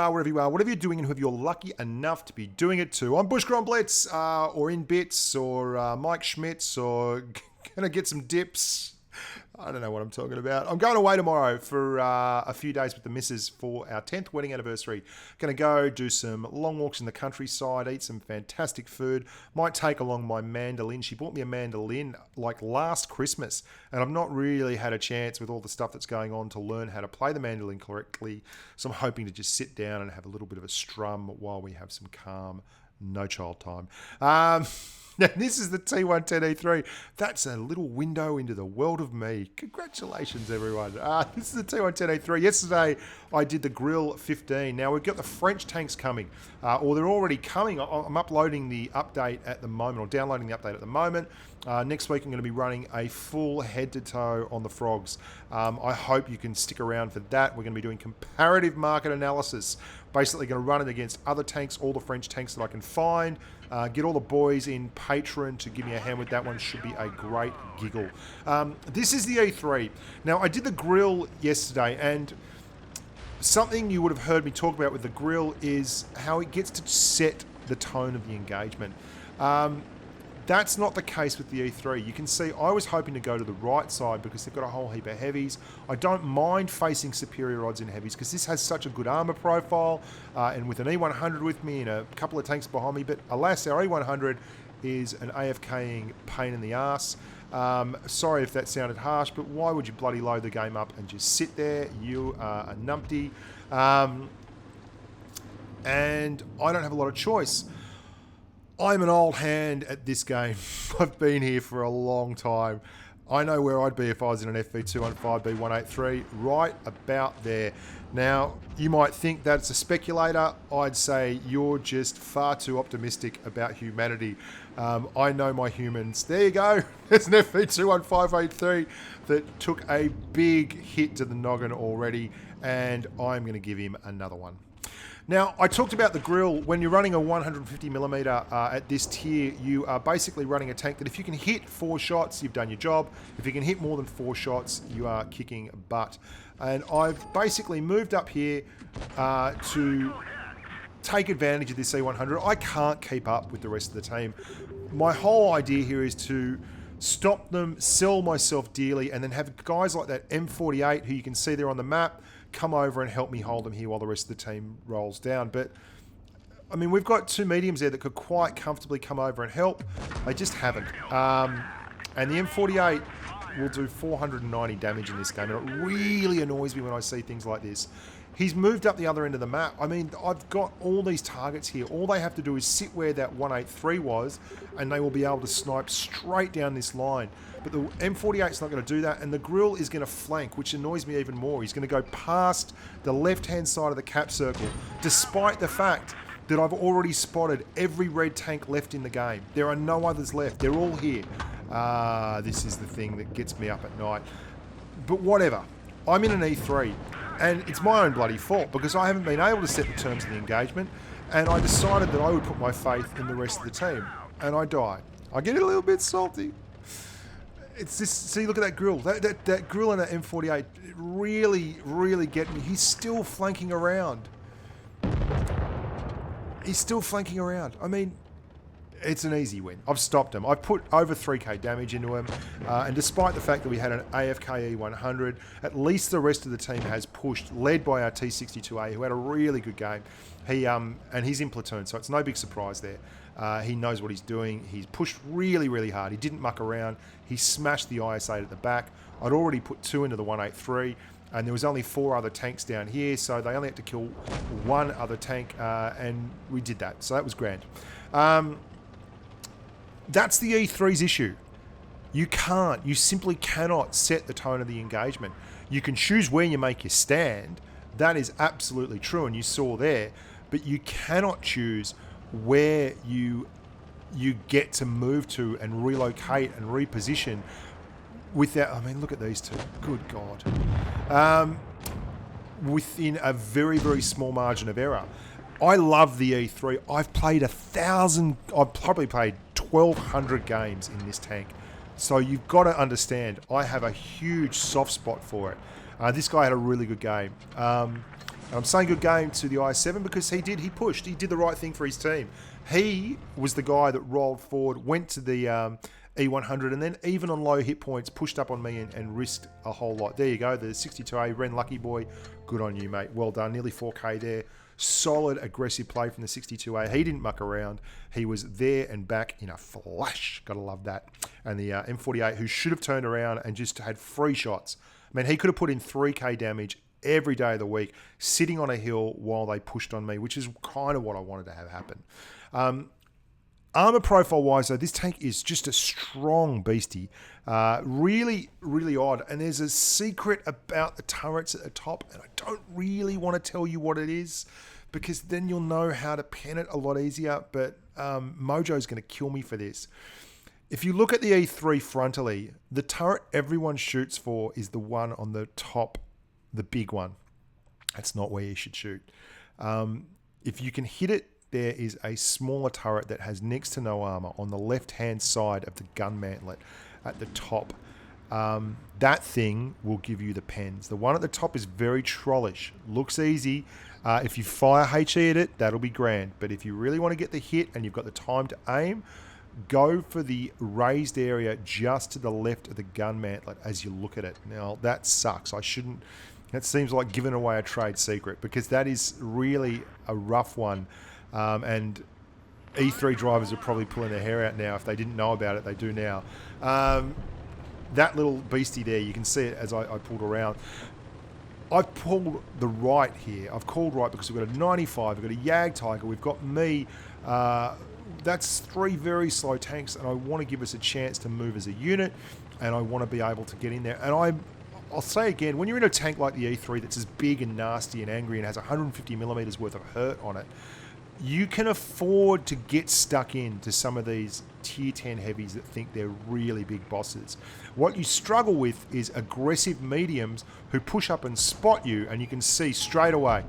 are, wherever you are, whatever you're doing, and whoever you're lucky enough to be doing it to. I'm Bushka on Blitz, or in Bits, or Mike Schmitz, or gonna get some dips. I don't know what I'm talking about. I'm going away tomorrow for a few days with the missus for our 10th wedding anniversary. Going to go do some long walks in the countryside, eat some fantastic food. Might take along my mandolin. She bought me a mandolin like last Christmas, and I've not really had a chance with all the stuff that's going on to learn how to play the mandolin correctly. So I'm hoping to just sit down and have a little bit of a strum while we have some calm, no child time. Now, this is the T110E3. That's a little window into the world of me. Congratulations, everyone. This is the T110E3. Yesterday, I did the Grill 15. Now, we've got the French tanks coming, or they're already coming. I'm uploading the update at the moment, or downloading the update at the moment. Next week, I'm going to be running a full head-to-toe on the frogs. I hope you can stick around for that. We're going to be doing comparative market analysis. Basically going to run it against other tanks, all the French tanks that I can find. Get all the boys in Patreon to give me a hand with that one. Should be a great giggle. This is the E3. Now, I did the grill yesterday, and something you would have heard me talk about with the grill is how it gets to set the tone of the engagement. That's not the case with the E3. You can see I was hoping to go to the right side because they've got a whole heap of heavies. I don't mind facing superior odds in heavies because this has such a good armor profile, and with an E100 with me and a couple of tanks behind me, but alas, our E100 is an AFKing pain in the ass. Sorry if that sounded harsh, but why would you bloody load the game up and just sit there? You are a numpty. And I don't have a lot of choice. I'm an old hand at this game. I've been here for a long time. I know where I'd be if I was in an FV215B183, right about there. Now, you might think that's a speculator. I'd say you're just far too optimistic about humanity. I know my humans. There you go. There's an FV21583 that took a big hit to the noggin already, and I'm going to give him another one. Now, I talked about the grill. When you're running a 150mm at this tier, you are basically running a tank that if you can hit 4 shots, you've done your job. If you can hit more than 4 shots, you are kicking butt. And I've basically moved up here to take advantage of this E100. I can't keep up with the rest of the team. My whole idea here is to stop them, sell myself dearly, and then have guys like that M48, who you can see there on the map, come over and help me hold them here while the rest of the team rolls down. But, I mean, we've got 2 mediums there that could quite comfortably come over and help. They just haven't. And the M48 will do 490 damage in this game, and it really annoys me when I see things like this. He's moved up the other end of the map. I mean, I've got all these targets here. All they have to do is sit where that 183 was, and they will be able to snipe straight down this line. But the M48's not going to do that, and the grill is going to flank, which annoys me even more. He's going to go past the left-hand side of the cap circle, despite the fact that I've already spotted every red tank left in the game. There are no others left. They're all here. This is the thing that gets me up at night. But whatever. I'm in an E3. And it's my own bloody fault because I haven't been able to set the terms of the engagement, and I decided that I would put my faith in the rest of the team, and I died. I get a little bit salty. It's this. See, look at that grill. That grill and that M48 really get me. He's still flanking around. He's still flanking around. I mean, it's an easy win. I've stopped him. I've put over 3k damage into him, and despite the fact that we had an AFK E100, at least the rest of the team has pushed, led by our T62A, who had a really good game. And he's in platoon, so it's no big surprise there. He knows what he's doing. He's pushed really hard. He didn't muck around. He smashed the IS-8 at the back. I'd already put 2 into the 183, and there was only 4 other tanks down here, so they only had to kill 1 other tank, and we did that. So that was grand. That's the E3's issue. You simply cannot set the tone of the engagement. You can choose where you make your stand. That is absolutely true, and you saw there. But you cannot choose where you get to move to and relocate and reposition without... I mean, look at these two. Good God. Within a very small margin of error. I love the E3. I've played I've probably played 1,200 games in this tank. So you've got to understand, I have a huge soft spot for it. This guy had a really good game. And I'm saying good game to the I7 because he pushed. He did the right thing for his team. He was the guy that rolled forward, went to the E100, and then even on low hit points, pushed up on me and risked a whole lot. There you go, the 62A, Ren Lucky Boy. Good on you, mate. Well done. Nearly 4K there. Solid, aggressive play from the 62A. He didn't muck around. He was there and back in a flash. Gotta love that. And the M48, who should have turned around and just had free shots. I mean, he could have put in 3K damage every day of the week, sitting on a hill while they pushed on me, which is kind of what I wanted to have happen. Armor profile wise, though, this tank is just a strong beastie. Really, really odd. And there's a secret about the turrets at the top, and I don't really want to tell you what it is, because then you'll know how to pen it a lot easier. But Mojo's going to kill me for this. If you look at the E3 frontally, the turret everyone shoots for is the one on the top, the big one. That's not where you should shoot. If you can hit it, there is a smaller turret that has next to no armor on the left-hand side of the gun mantlet at the top. That thing will give you the pens. The one at the top is very trollish. Looks easy. If you fire HE at it, that'll be grand. But if you really want to get the hit and you've got the time to aim, go for the raised area just to the left of the gun mantlet as you look at it. Now, that sucks. I shouldn't... That seems like giving away a trade secret, because that is really a rough one. And E3 drivers are probably pulling their hair out now. If they didn't know about it, they do now. That little beastie there, you can see it as I pulled around. I've pulled the right here. I've called right because we've got a 95, we've got a Jag Tiger, we've got me. That's 3 very slow tanks, and I want to give us a chance to move as a unit, and I want to be able to get in there. And I'll say again, when you're in a tank like the E3 that's as big and nasty and angry and has 150 millimeters worth of hurt on it, you can afford to get stuck into some of these tier 10 heavies that think they're really big bosses. What you struggle with is aggressive mediums who push up and spot you, and you can see straight away,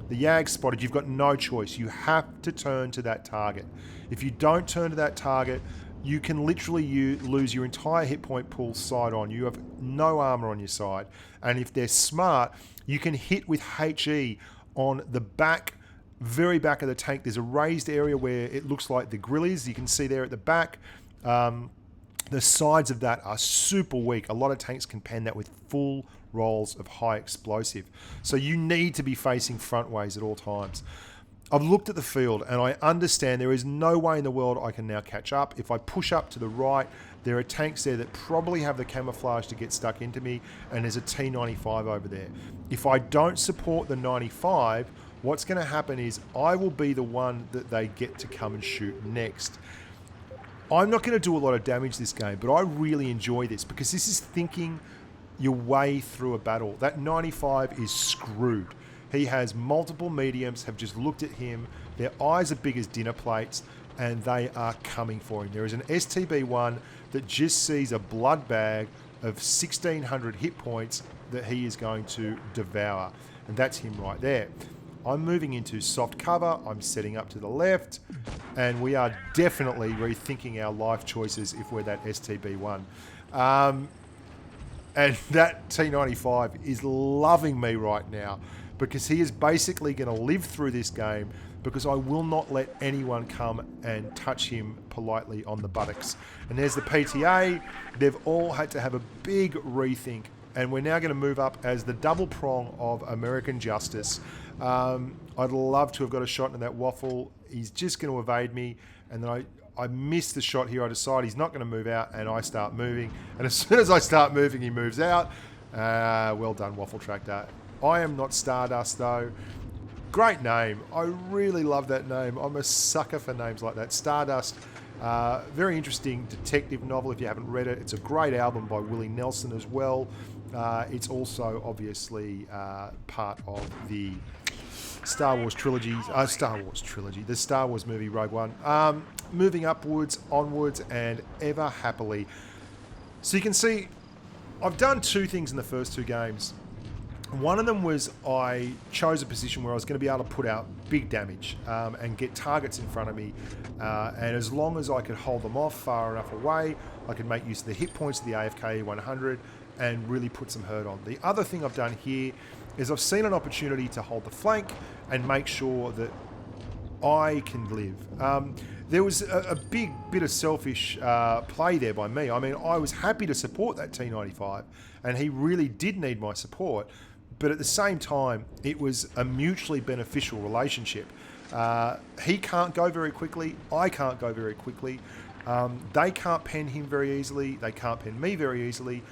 the Jag spotted, you've got no choice. You have to turn to that target. If you don't turn to that target, you can literally lose your entire hit point pool side on. You have no armor on your side. And if they're smart, you can hit with HE on the back, very back of the tank. There's a raised area where it looks like the grill is. You can see there at the back. The sides of that are super weak. A lot of tanks can pen that with full rolls of high explosive. So you need to be facing front ways at all times. I've looked at the field and I understand there is no way in the world I can now catch up. If I push up to the right, there are tanks there that probably have the camouflage to get stuck into me, and there's a T95 over there. If I don't support the 95, what's going to happen is I will be the one that they get to come and shoot next. I'm not going to do a lot of damage this game, but I really enjoy this because this is thinking your way through a battle. That 95 is screwed. He has multiple mediums, have just looked at him. Their eyes are big as dinner plates, and they are coming for him. There is an STB-1 that just sees a blood bag of 1,600 hit points that he is going to devour. And that's him right there. I'm moving into soft cover. I'm setting up to the left, and we are definitely rethinking our life choices if we're that STB-1. And that T95 is loving me right now because he is basically going to live through this game because I will not let anyone come and touch him politely on the buttocks. And there's the PTA. They've all had to have a big rethink, and we're now going to move up as the double prong of American justice. I'd love to have got a shot in that waffle. He's just going to evade me, and then I miss the shot here. I decide he's not going to move out, and I start moving. And as soon as I start moving, he moves out. Well done, Waffle Tractor. I am not Stardust, though. Great name. I really love that name. I'm a sucker for names like that. Stardust, very interesting detective novel if you haven't read it. It's a great album by Willie Nelson as well. It's also obviously part of the Star Wars trilogy, the Star Wars movie Rogue One. Moving upwards, onwards, and ever happily. So you can see, I've done 2 things in the first 2 games. One of them was I chose a position where I was going to be able to put out big damage and get targets in front of me. And as long as I could hold them off far enough away, I could make use of the hit points of the AFK 100 and really put some hurt on. The other thing I've done here is I've seen an opportunity to hold the flank and make sure that I can live. There was a big bit of selfish play there by me. I mean, I was happy to support that T95, and he really did need my support. But at the same time, it was a mutually beneficial relationship. He can't go very quickly. I can't go very quickly. They can't pen him very easily. They can't pen me very easily.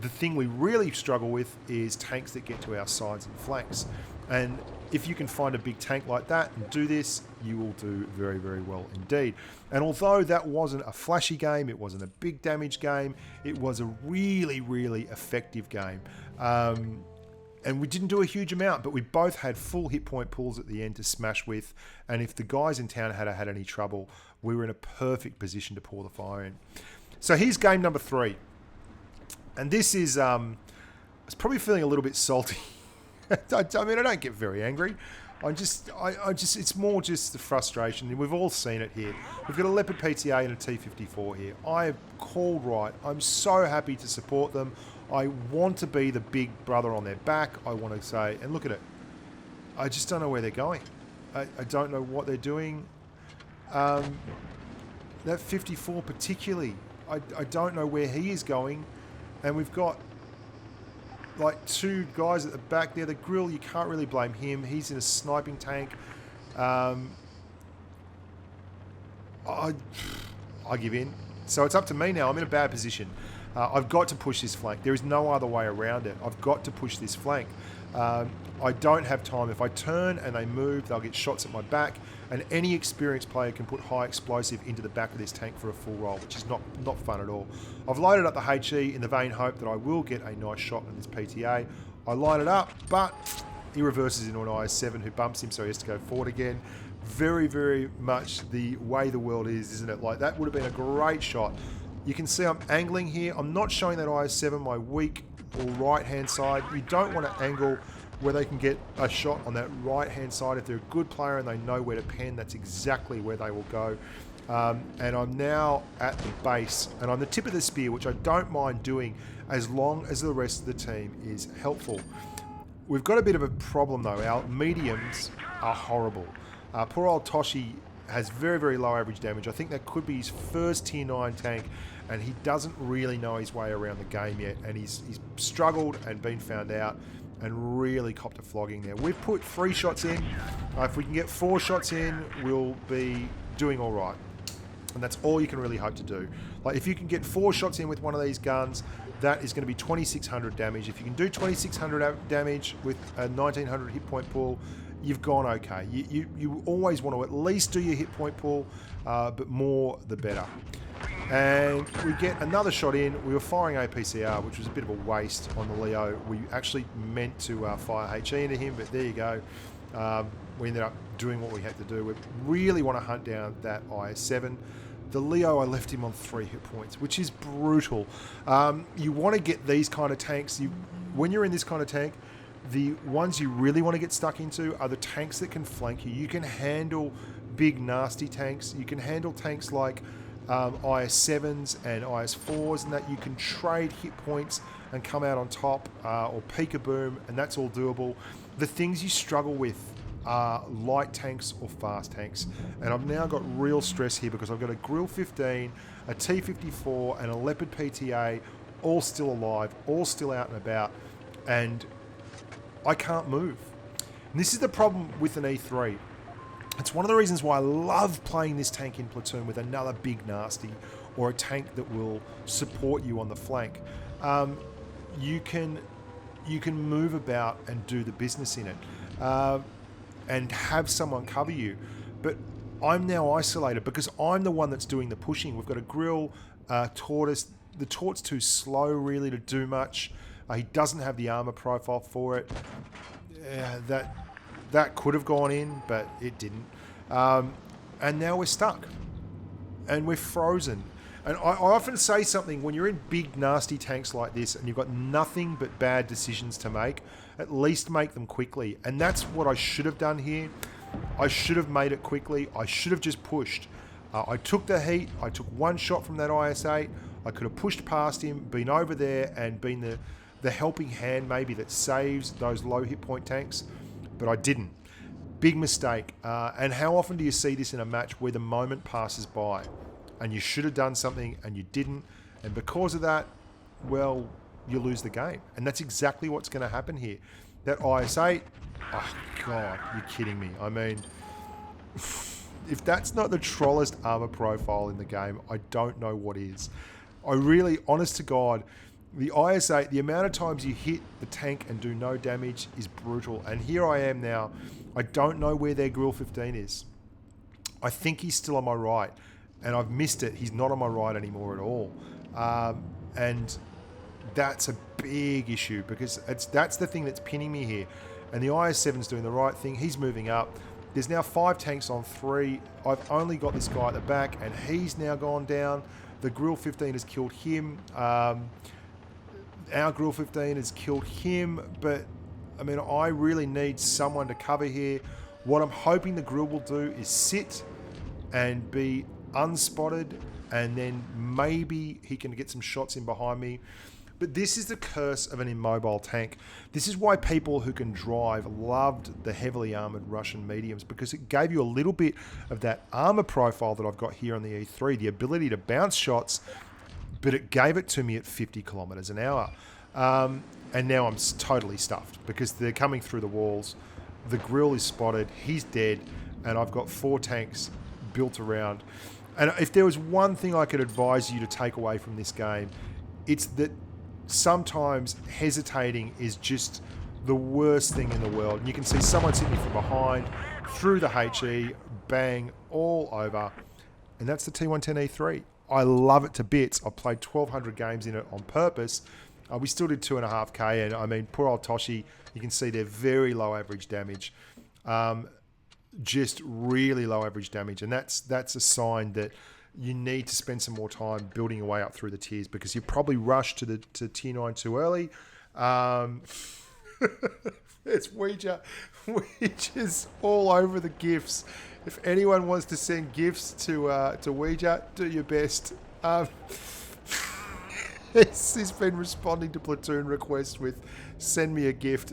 The thing we really struggle with is tanks that get to our sides and flanks. And if you can find a big tank like that and do this, you will do very, very well indeed. And although that wasn't a flashy game, it wasn't a big damage game, it was a really, really effective game. And we didn't do a huge amount, but we both had full hit point pools at the end to smash with. And if the guys in town had any trouble, we were in a perfect position to pour the fire in. So here's game number 3. And this is, I was probably feeling a little bit salty. I mean, I don't get very angry. I just, it's more just the frustration. And we've all seen it here. We've got a Leopard PTA and a T54 here. I called right. I'm so happy to support them. I want to be the big brother on their back. I want to say, and look at it. I just don't know where they're going. I don't know what they're doing. That 54 particularly, I don't know where he is going. And we've got like 2 guys at the back there. The grill, you can't really blame him. He's in a sniping tank. I give in. So it's up to me now. I'm in a bad position. I've got to push this flank. There is no other way around it. I've got to push this flank. I don't have time. If I turn and they move, they'll get shots at my back. And any experienced player can put high explosive into the back of this tank for a full roll, which is not fun at all. I've loaded up the HE in the vain hope that I will get a nice shot on this PTA. I line it up, but he reverses into an IS-7 who bumps him, so he has to go forward again. Very, very much the way the world is, isn't it? Like, that would have been a great shot. You can see I'm angling here. I'm not showing that IS-7 my weak or right-hand side. You don't want to angle where they can get a shot on that right-hand side. If they're a good player and they know where to pen, that's exactly where they will go. And I'm now at the base, and I'm the tip of the spear, which I don't mind doing as long as the rest of the team is helpful. We've got a bit of a problem, though. Our mediums are horrible. Poor old Toshi has very, very low average damage. I think that could be his first tier 9 tank, and he doesn't really know his way around the game yet, and he's struggled and been found out and really copped a flogging there. We've put 3 shots in. If we can get 4 shots in, we'll be doing all right. And that's all you can really hope to do. Like, if you can get 4 shots in with one of these guns, that is going to be 2,600 damage. If you can do 2,600 damage with a 1,900 hit point pool, you've gone okay. You always want to at least do your hit point pool, but more the better. And we get another shot in. We were firing APCR, which was a bit of a waste on the Leo. We actually meant to fire HE into him, but there you go. We ended up doing what we had to do. We really want to hunt down that IS-7. The Leo, I left him on 3 hit points, which is brutal. You want to get these kind of tanks. When you're in this kind of tank, the ones you really want to get stuck into are the tanks that can flank you. You can handle big, nasty tanks. You can handle tanks like IS-7s and IS-4s, and that you can trade hit points and come out on top, or peek-a-boom, and that's all doable. The things you struggle with are light tanks or fast tanks, and I've now got real stress here because I've got a Grill 15, a T54 and a Leopard PTA all still alive, all still out and about, and I can't move. And this is the problem with an E3. It's one of the reasons why I love playing this tank in platoon with another big nasty or a tank that will support you on the flank. You can move about and do the business in it, and have someone cover you. But I'm now isolated because I'm the one that's doing the pushing. We've got a Grill, Tortoise. The Tort's too slow really to do much. He doesn't have the armor profile for it. That could have gone in, but it didn't. And now we're stuck. And we're frozen. And I often say something, when you're in big, nasty tanks like this and you've got nothing but bad decisions to make, at least make them quickly. And that's what I should have done here. I should have made it quickly. I should have just pushed. I took the heat. I took 1 shot from that IS-8. I could have pushed past him, been over there, and been the helping hand maybe that saves those low hit point tanks, but I didn't. Big mistake. And how often do you see this in a match where the moment passes by and you should have done something and you didn't, and because of that, well, you lose the game. And that's exactly what's going to happen here. That IS-8, oh God, you're kidding me. I mean, if that's not the trollest armor profile in the game, I don't know what is. I really, honest to God, the IS-8, the amount of times you hit the tank and do no damage is brutal. And here I am now. I don't know where their Grill 15 is. I think he's still on my right, and I've missed it. He's not on my right anymore at all. And that's a big issue because that's the thing that's pinning me here. And the IS-7's doing the right thing. He's moving up. There's now 5 tanks on 3. I've only got this guy at the back, and he's now gone down. The Grill 15 has killed him. Our Grill 15 has killed him, but I mean, I really need someone to cover here. What I'm hoping the Grill will do is sit and be unspotted, and then maybe he can get some shots in behind me. But this is the curse of an immobile tank. This is why people who can drive loved the heavily armored Russian mediums, because it gave you a little bit of that armor profile that I've got here on the E3, the ability to bounce shots, but it gave it to me at 50 kilometers an hour. And now I'm totally stuffed because they're coming through the walls. The Grill is spotted, he's dead, and I've got 4 tanks built around. And if there was one thing I could advise you to take away from this game, it's that sometimes hesitating is just the worst thing in the world. And you can see someone's hitting me from behind, through the HE, bang, all over. And that's the T110E3. I love it to bits. I've played 1,200 games in it on purpose. We still did 2.5k, and I mean, poor old Toshi, you can see they're very low average damage. Just really low average damage. And that's a sign that you need to spend some more time building your way up through the tiers, because you probably rushed to tier 9 too early. It's Ouija. Ouija's all over the GIFs. If anyone wants to send GIFs to Ouija, do your best. He's been responding to platoon requests with send me a gift.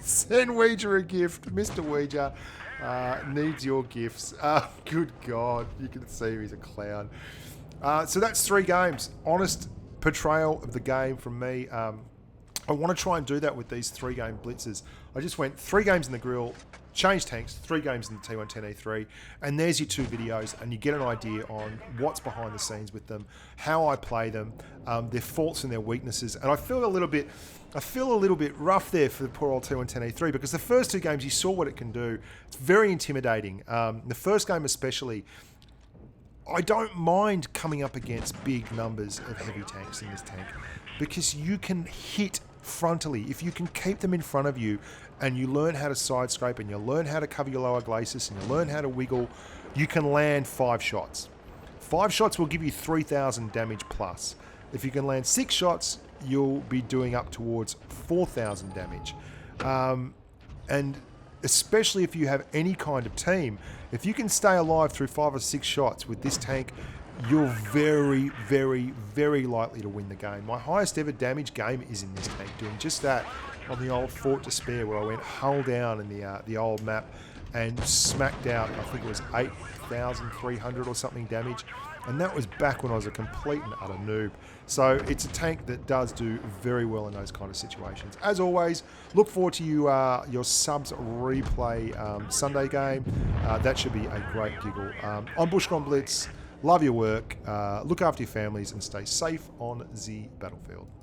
Send Ouija a gift. Mr. Ouija needs your gifts. Good God. You can see he's a clown. So that's 3 games. Honest portrayal of the game from me. I want to try and do that with these 3-game blitzes. I just went 3 games in the Grill, changed tanks, 3 games in the T110E3, and there's your 2 videos, and you get an idea on what's behind the scenes with them, how I play them, their faults and their weaknesses. And I feel a little bit rough there for the poor old T110E3, because the first 2 games you saw what it can do. It's very intimidating. The first game especially, I don't mind coming up against big numbers of heavy tanks in this tank, because you can hit frontally. If you can keep them in front of you and you learn how to side scrape and you learn how to cover your lower glacis and you learn how to wiggle, you can land 5 shots. 5 shots will give you 3,000 damage plus. If you can land 6 shots, you'll be doing up towards 4,000 damage. And especially if you have any kind of team, if you can stay alive through 5 or 6 shots with this tank, you're very, very, very likely to win the game. My highest ever damage game is in this tank, doing just that on the old Fort Despair, where I went hull down in the old map and smacked out, I think it was 8,300 or something damage. And that was back when I was a complete and utter noob. So it's a tank that does do very well in those kind of situations. As always, look forward to your subs replay Sunday game. That should be a great giggle. I'm Bushka on Blitz. Love your work, look after your families, and stay safe on the battlefield.